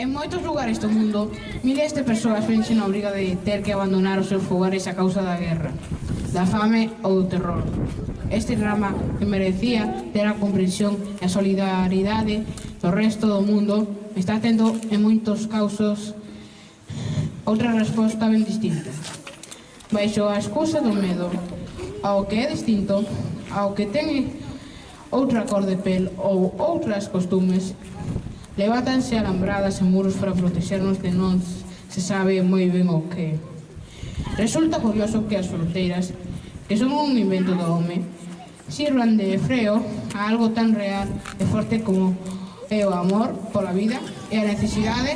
En moitos lugares do mundo, miles de persoas vense na obriga de ter que abandonar os seus fogares a causa da guerra, da fame ou do terror. Este drama que merecía ter a comprensión e a solidaridade do resto do mundo está tendo en moitos casos outra resposta ben distinta. Baixo a excusa do medo ao que é distinto, ao que ten outra cor de pel ou outras costumes, levátanse alambradas e muros para protexernos de non se sabe moi ben o que. Resulta curioso que as fronteiras, que son un invento do home, sirvan de freo a algo tan real e forte como é o amor pola vida e a necesidade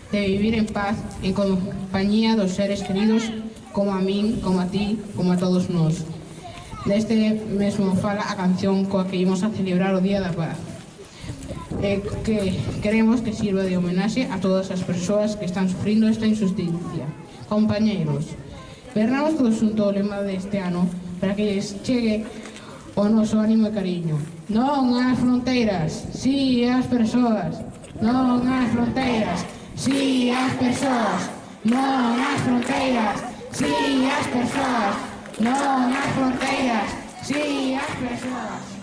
de vivir en paz en compañía dos seres queridos como a min, como a ti, como a todos nós. Deste mesmo fala a canción coa que imos a celebrar o Día da Paz. Que queremos que sirva de homenaxe a todas as persoas que están sufrindo esta injusticia. Compañeiros, vernamos todos xunto o lema deste ano para que lles chegue o noso ánimo e cariño. Non ás fronteiras, si ás persoas. Non ás fronteiras, si ás persoas. Non ás fronteiras, si ás persoas. Non ás fronteiras, si ás persoas.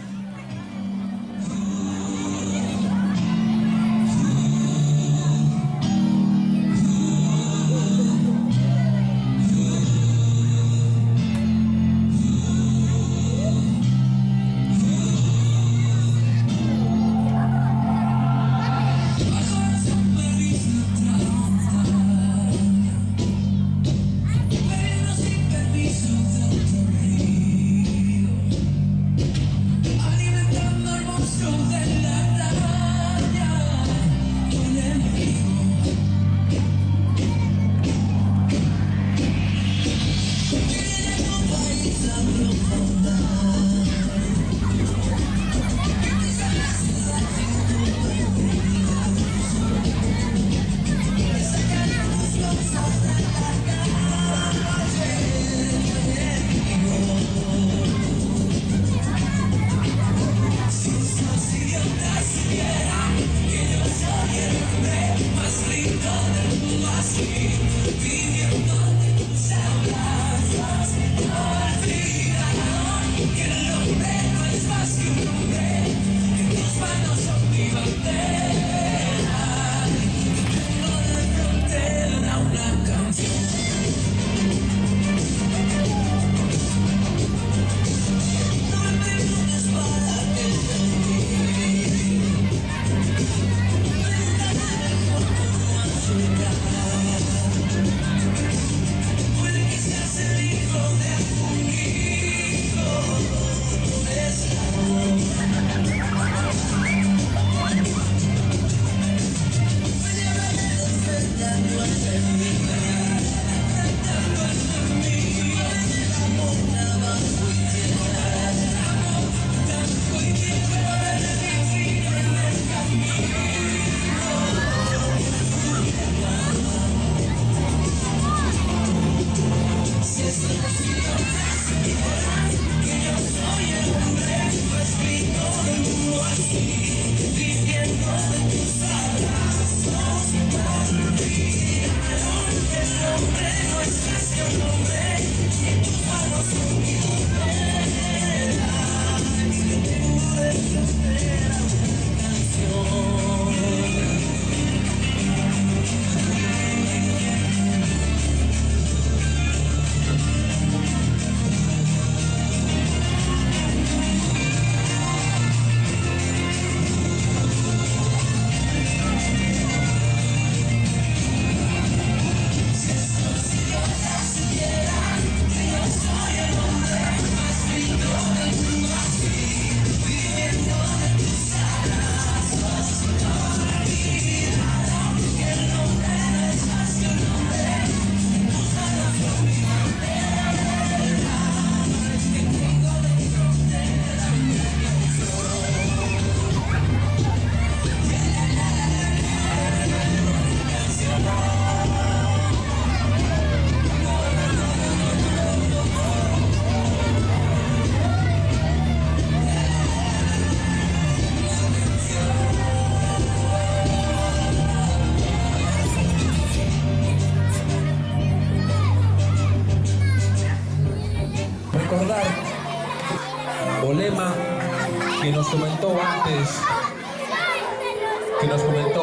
lema que nos comentó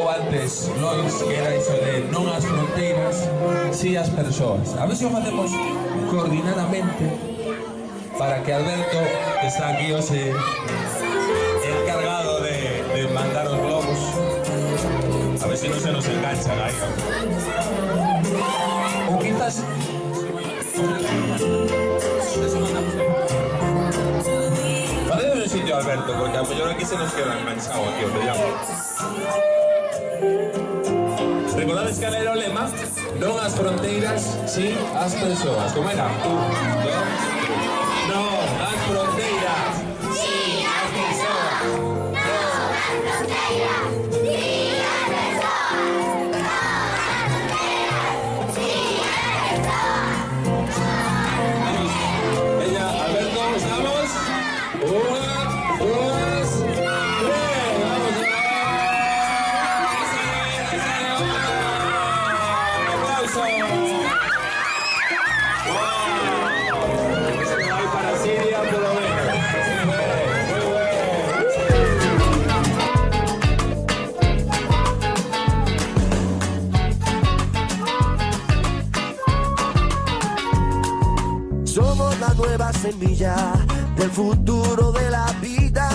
antes Lois, que era iso de non ás fronteiras, si ás persoas. A ver se o facemos coordinadamente para que Alberto, que está aquí hoxe encargado de mandar os globos, a ver se non se nos engancha aí. Ou quizás facemos un sitio, Alberto, porque a mellor aquí se nos queda enganchado aquí onde llamo. Recordades que era o lema? Non ás fronteiras, si ás persoas. Como era? Non ás fronteiras, si ás persoas. Non ás fronteiras, si ás persoas. Non ás fronteiras, si ás persoas. Ella, Alberto, estamos. Una, dos, tres. Vamos a para Siria, por lo menos. Somos la nueva semilla del futuro de la vida.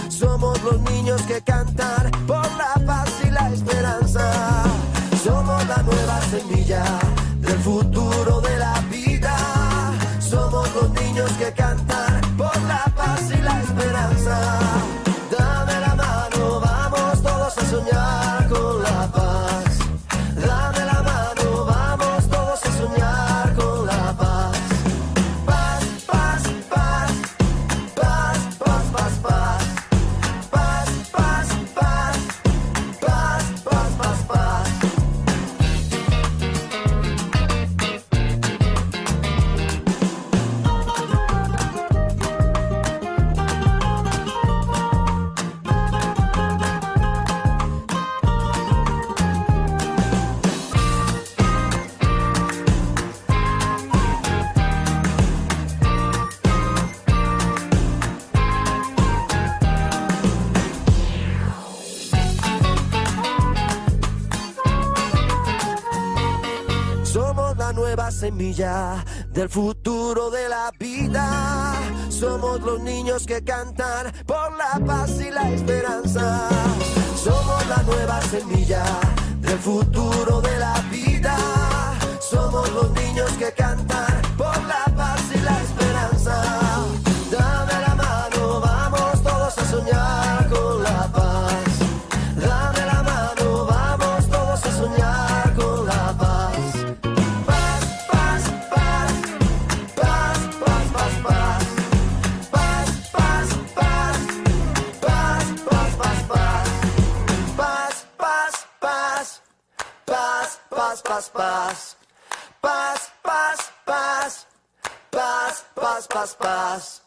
Somos los niños que cantan por la paz y la esperanza. Somos la nueva semilla del futuro de la vida. Somos los niños que cantan por la paz y la esperanza. Dame la mano, vamos todos a soñar con la paz. Dame la mano, vamos todos a soñar con la paz. Paz, paz, paz, paz, paz, paz, paz. Paz, paz, paz, paz, paz, paz, paz. Somos la nueva semilla del futuro de la vida. Somos los niños que cantan por la paz y la esperanza. Somos la nueva semilla del futuro de la vida. Somos los niños que cantan por la paz y la esperanza. Dame la mano, vamos todos a soñar con la paz. Dame la mano, vamos todos a soñar con la paz. Paz, paz, paz, paz, paz, paz, paz. Paz, paz, paz, paz, paz, paz, paz. Paz, paz, paz, paz, paz, paz, paz. Paz, paz, paz, paz, paz, paz, paz.